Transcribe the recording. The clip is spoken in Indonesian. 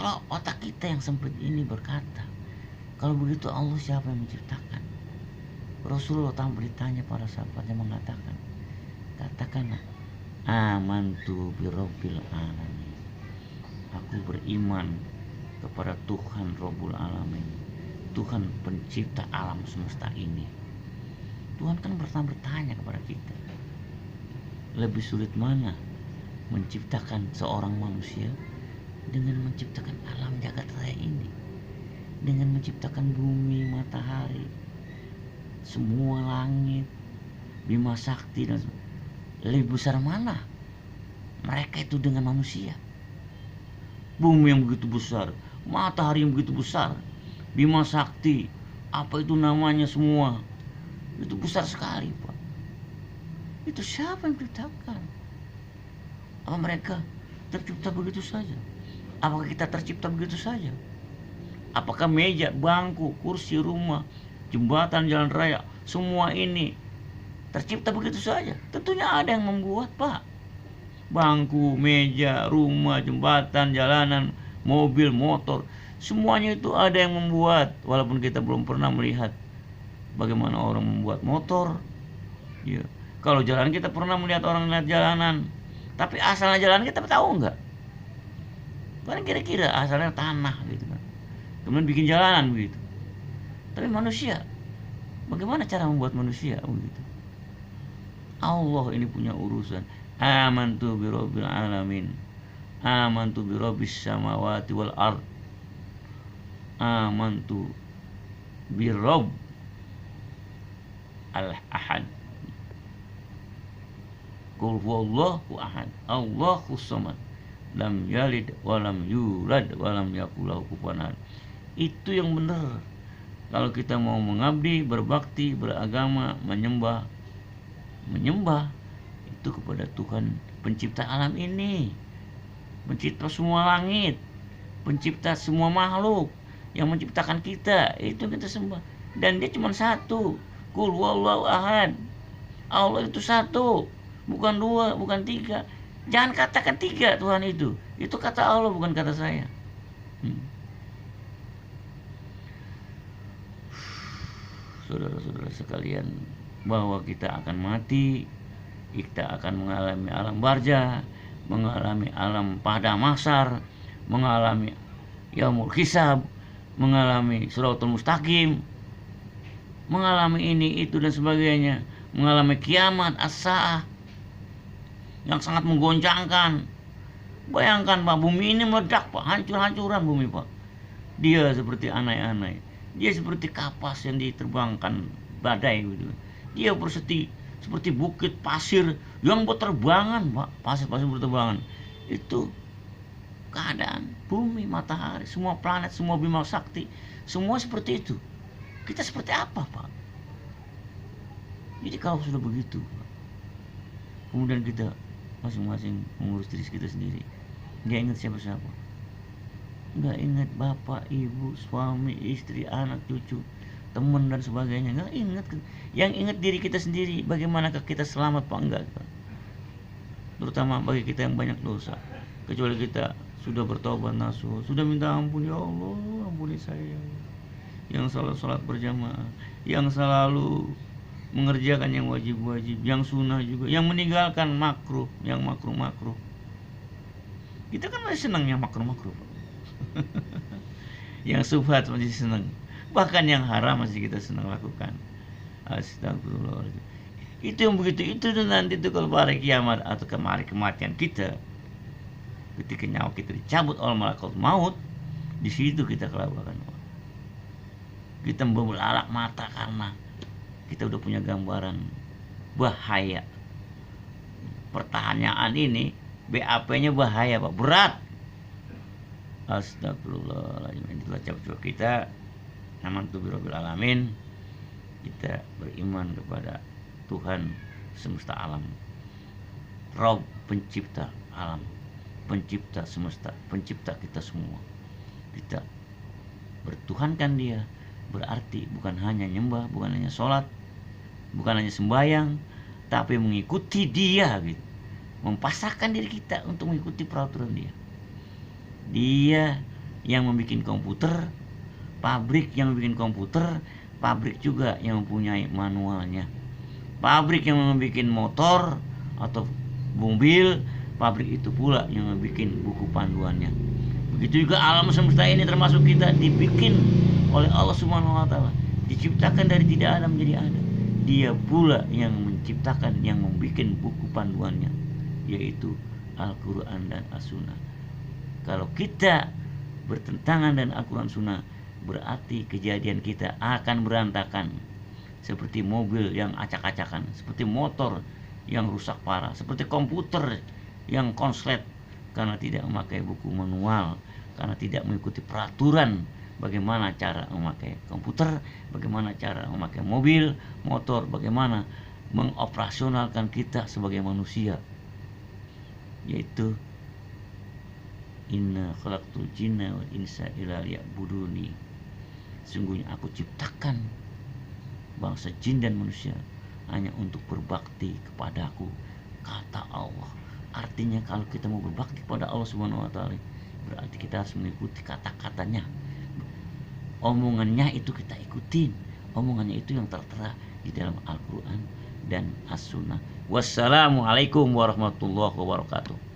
Kalau otak kita yang sempit ini berkata, kalau begitu Allah siapa yang menciptakan? Rasulullah tanpa ditanya para sahabatnya mengatakan, katakanlah, amantu birabbil alamin. Aku beriman kepada Tuhan Rabbul Alamin, Tuhan pencipta alam semesta ini. Tuhan kan bertanya kepada kita, lebih sulit mana menciptakan seorang manusia dengan menciptakan alam jagat raya ini, dengan menciptakan bumi, matahari, semua langit, Bima Sakti, dan lebih besar mana mereka itu dengan manusia? Bumi yang begitu besar, matahari yang begitu besar, Bima Sakti, apa itu namanya semua, itu besar sekali, Pak. Itu siapa yang ciptakan? Apa mereka tercipta begitu saja? Apakah kita tercipta begitu saja? Apakah meja, bangku, kursi, rumah, jembatan, jalan raya, semua ini tercipta begitu saja? Tentunya ada yang membuat, Pak. Bangku, meja, rumah, jembatan, jalanan, mobil, motor, semuanya itu ada yang membuat. Walaupun kita belum pernah melihat bagaimana orang membuat motor, ya. Kalau jalan kita pernah melihat orang lihat jalanan, tapi asalnya jalan kita tahu nggak? Paling kira-kira asalnya tanah gitu kan, kemudian bikin jalanan begitu. Tapi manusia, bagaimana cara membuat manusia begitu? Allah ini punya urusan. Amantu birabbil alamin, amantu birabbis samawati wal ard, amantu birabb al ahad, qul huwallahu ahad, Allahus samad, lam yalid walam yulad walam yakul lahu kufuwan ahad. Itu yang benar. Kalau kita mau mengabdi, berbakti, beragama, menyembah itu kepada Tuhan pencipta alam ini, pencipta semua langit, pencipta semua makhluk, yang menciptakan kita, itu kita sembah. Dan dia cuma satu, qul huwallahu ahad. Allah itu satu, bukan dua, bukan tiga. Jangan katakan tiga Tuhan itu kata Allah, bukan kata saya. Saudara-saudara sekalian, bahwa kita akan mati, kita akan mengalami alam barza, mengalami alam pada mahsyar, mengalami yaumul hisab, mengalami siratul mustaqim, mengalami ini itu dan sebagainya, mengalami kiamat as-saah yang sangat menggoncangkan. Bayangkan, Pak, bumi ini meledak, Pak, hancur-hancuran bumi, Pak. Dia seperti anai-anai, dia seperti kapas yang diterbangkan badai gitu. Dia seperti bukit pasir yang berterbangan, Pak, pasir-pasir berterbangan. Itu keadaan bumi, matahari, semua planet, semua Bima Sakti, semua seperti itu. Kita seperti apa, Pak? Jadi kalau sudah begitu, Pak, kemudian kita masing-masing mengurus diri kita sendiri, nggak ingat siapa-siapa, nggak ingat bapak, ibu, suami, istri, anak, cucu, teman dan sebagainya, nggak ingat. Yang ingat diri kita sendiri, bagaimanakah kita selamat Pak? Enggak, Pak. Terutama bagi kita yang banyak dosa. Kecuali kita sudah bertobat nasuh, sudah minta ampun, ya Allah ampuni saya, yang selalu sholat berjamaah, yang selalu mengerjakan yang wajib-wajib, yang sunnah juga, yang meninggalkan makruh, yang makruh-makruh. Kita kan masih senang yang makruh-makruh, Pak. Yang subhat masih senang, bahkan yang haram masih kita senang lakukan. Astagfirullahaladzim. Itu yang begitu itu nanti itu kalau hari kiamat atau kemari kematian kita, ketika nyawa kita dicabut oleh malaikat maut, di situ kita kelabakan. Kita membelalak mata karena kita udah punya gambaran bahaya. Pertanyaan ini BAP-nya bahaya, Pak, berat. Astagfirullahaladzim. Itulah coba kita amantu birabbil alamin. Kita beriman kepada Tuhan semesta alam, Rabb pencipta alam, pencipta semesta, pencipta kita semua. Kita bertuhankan dia, berarti bukan hanya nyembah, bukan hanya sholat, bukan hanya sembahyang, tapi mengikuti dia gitu. Mempasrahkan diri kita untuk mengikuti peraturan dia. Dia yang membuat komputer, pabrik yang membuat komputer, pabrik juga yang mempunyai manualnya. Pabrik yang membuat motor atau mobil, pabrik itu pula yang membuat buku panduannya. Begitu juga alam semesta ini termasuk kita dibikin oleh Allah Subhanahu wa taala, diciptakan dari tidak ada menjadi ada. Dia pula yang menciptakan, yang membuat buku panduannya, yaitu Al-Quran dan As-Sunnah. Kalau kita bertentangan dengan Al-Quran Sunnah, berarti kejadian kita akan berantakan. Seperti mobil yang acak-acakan, seperti motor yang rusak parah, seperti komputer yang konslet karena tidak memakai buku manual, karena tidak mengikuti peraturan bagaimana cara memakai komputer, bagaimana cara memakai mobil, motor, bagaimana mengoperasionalkan kita sebagai manusia, yaitu inna khalaqtul jinna wal insa illa liya'buduni. Sungguhnya aku ciptakan bangsa jin dan manusia hanya untuk berbakti kepadaku, kata Allah. Artinya kalau kita mau berbakti kepada Allah Subhanahu wa taala, berarti kita harus mengikuti kata-katanya. Omongannya itu kita ikutin. Omongannya itu yang tertera di dalam Al-Quran dan As-Sunnah. Wassalamualaikum warahmatullahi wabarakatuh.